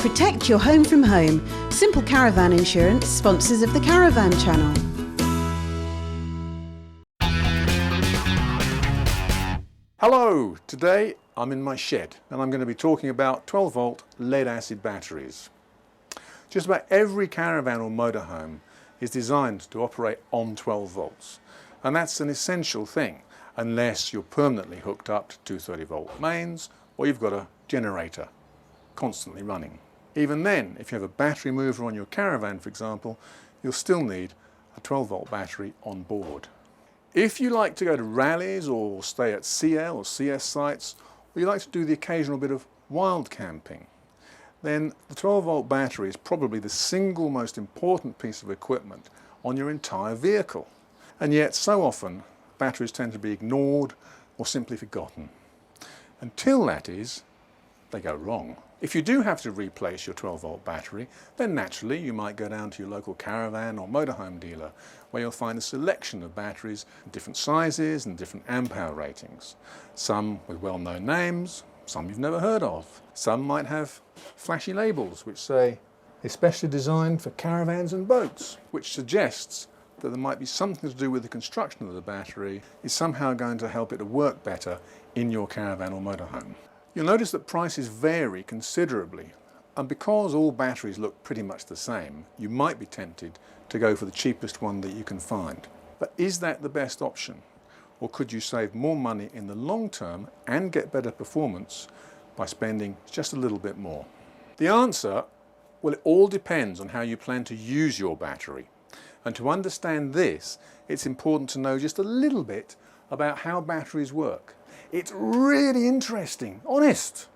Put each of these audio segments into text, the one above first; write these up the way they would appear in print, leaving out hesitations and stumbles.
Protect your home from home. Simple Caravan Insurance, sponsors of the Caravan Channel. Hello! Today I'm in my shed and I'm going to be talking about 12 volt lead acid batteries. Just about every caravan or motorhome is designed to operate on 12 volts, and that's an essential thing unless you're permanently hooked up to 230 volt mains or you've got a generator constantly running. Even then, if you have a battery mover on your caravan, for example, you'll still need a 12 volt battery on board. If you like to go to rallies or stay at CL or CS sites, or you like to do the occasional bit of wild camping, then the 12 volt battery is probably the single most important piece of equipment on your entire vehicle. And yet so often batteries tend to be ignored or simply forgotten. Until, that is, they go wrong. If you do have to replace your 12 volt battery, then naturally you might go down to your local caravan or motorhome dealer, where you'll find a selection of batteries in different sizes and different amp hour ratings. Some with well-known names, some you've never heard of. Some might have flashy labels which say, especially designed for caravans and boats, which suggests that there might be something to do with the construction of the battery is somehow going to help it to work better in your caravan or motorhome. You'll notice that prices vary considerably, and because all batteries look pretty much the same, you might be tempted to go for the cheapest one that you can find. But is that the best option? Or could you save more money in the long term and get better performance by spending just a little bit more? The answer, well, it all depends on how you plan to use your battery. And to understand this, it's important to know just a little bit about how batteries work. It's really interesting, honest.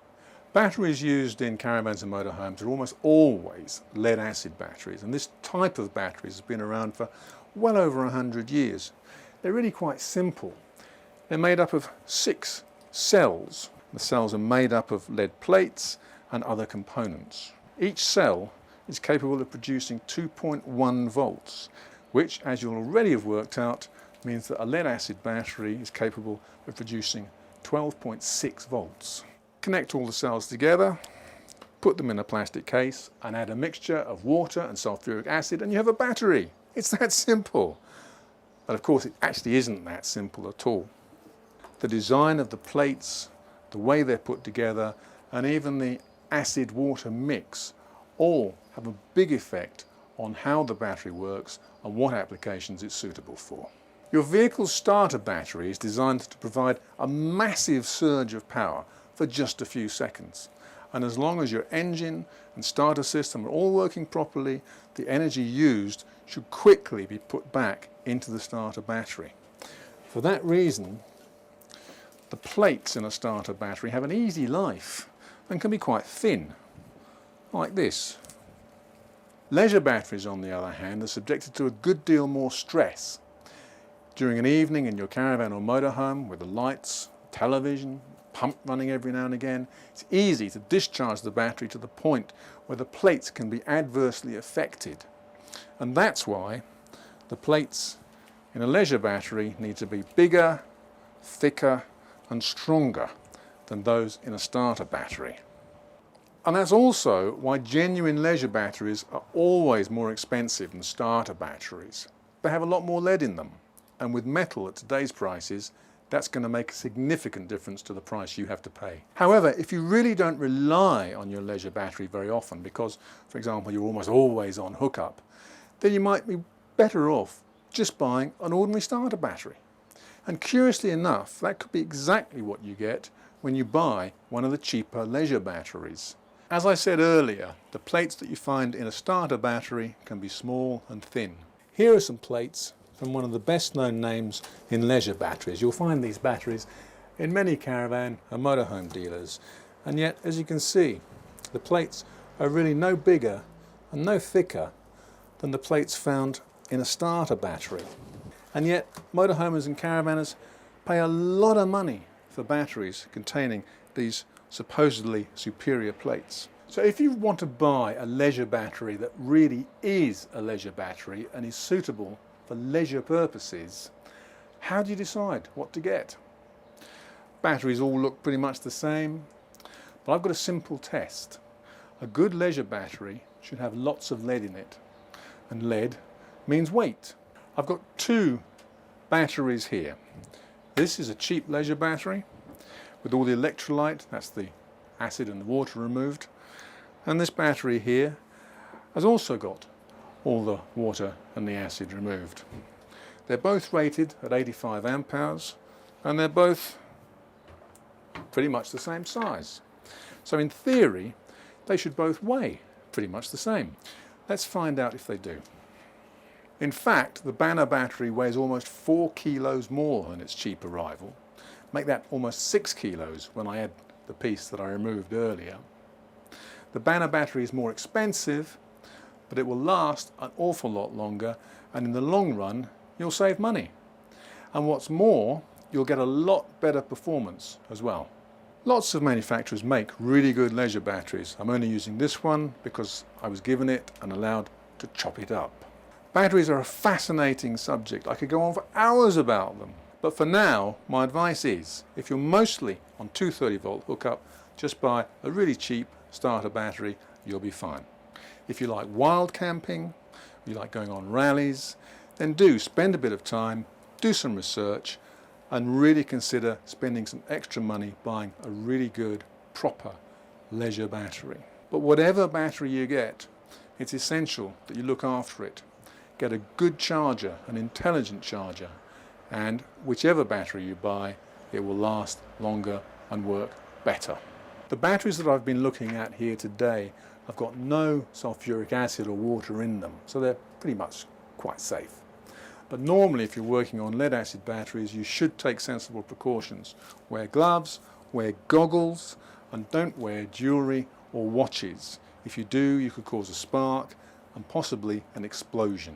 Batteries used in caravans and motorhomes are almost always lead acid batteries, and this type of batteries has been around for well over 100 years. They're really quite simple. They're made up of 6 cells. The cells are made up of lead plates and other components. Each cell is capable of producing 2.1 volts, which, as you'll already have worked out, means that a lead acid battery is capable of producing 12.6 volts. Connect all the cells together, put them in a plastic case and add a mixture of water and sulfuric acid and you have a battery. It's that simple. But of course it actually isn't that simple at all. The design of the plates, the way they're put together, and even the acid-water mix all have a big effect on how the battery works and what applications it's suitable for. Your vehicle's starter battery is designed to provide a massive surge of power for just a few seconds. And as long as your engine and starter system are all working properly, the energy used should quickly be put back into the starter battery. For that reason, the plates in a starter battery have an easy life and can be quite thin, like this. Leisure batteries, on the other hand, are subjected to a good deal more stress. During an evening in your caravan or motorhome with the lights, television, pump running every now and again, it's easy to discharge the battery to the point where the plates can be adversely affected. And that's why the plates in a leisure battery need to be bigger, thicker and stronger than those in a starter battery. And that's also why genuine leisure batteries are always more expensive than starter batteries. They have a lot more lead in them. And with metal at today's prices, that's going to make a significant difference to the price you have to pay. However, if you really don't rely on your leisure battery very often because, for example, you're almost always on hookup, then you might be better off just buying an ordinary starter battery. And curiously enough, that could be exactly what you get when you buy one of the cheaper leisure batteries. As I said earlier, the plates that you find in a starter battery can be small and thin. Here are some plates from one of the best known names in leisure batteries. You'll find these batteries in many caravan and motorhome dealers, and yet, as you can see, the plates are really no bigger and no thicker than the plates found in a starter battery. And yet motorhomers and caravanners pay a lot of money for batteries containing these supposedly superior plates. So if you want to buy a leisure battery that really is a leisure battery and is suitable for leisure purposes, how do you decide what to get? Batteries all look pretty much the same, but I've got a simple test. A good leisure battery should have lots of lead in it, and lead means weight. I've got two batteries here. This is a cheap leisure battery with all the electrolyte, that's the acid and the water removed, and this battery here has also got all the water and the acid removed. They're both rated at 85 amp hours and they're both pretty much the same size. So in theory they should both weigh pretty much the same. Let's find out if they do. In fact, the Banner battery weighs almost 4 kilos more than its cheaper rival. Make that almost 6 kilos when I add the piece that I removed earlier. The Banner battery is more expensive, but it will last an awful lot longer, and in the long run you'll save money. And what's more, you'll get a lot better performance as well. Lots of manufacturers make really good leisure batteries. I'm only using this one because I was given it and allowed to chop it up. Batteries are a fascinating subject. I could go on for hours about them. But for now, my advice is, if you're mostly on 230 volt hookup, just buy a really cheap starter battery, you'll be fine. If you like wild camping, you like going on rallies, then do spend a bit of time, do some research, and really consider spending some extra money buying a really good, proper leisure battery. But whatever battery you get, it's essential that you look after it. Get a good charger, an intelligent charger, and whichever battery you buy, it will last longer and work better. The batteries that I've been looking at here today have got no sulfuric acid or water in them, so they're pretty much quite safe. But normally if you're working on lead acid batteries, you should take sensible precautions. Wear gloves, wear goggles, and don't wear jewellery or watches. If you do, you could cause a spark and possibly an explosion.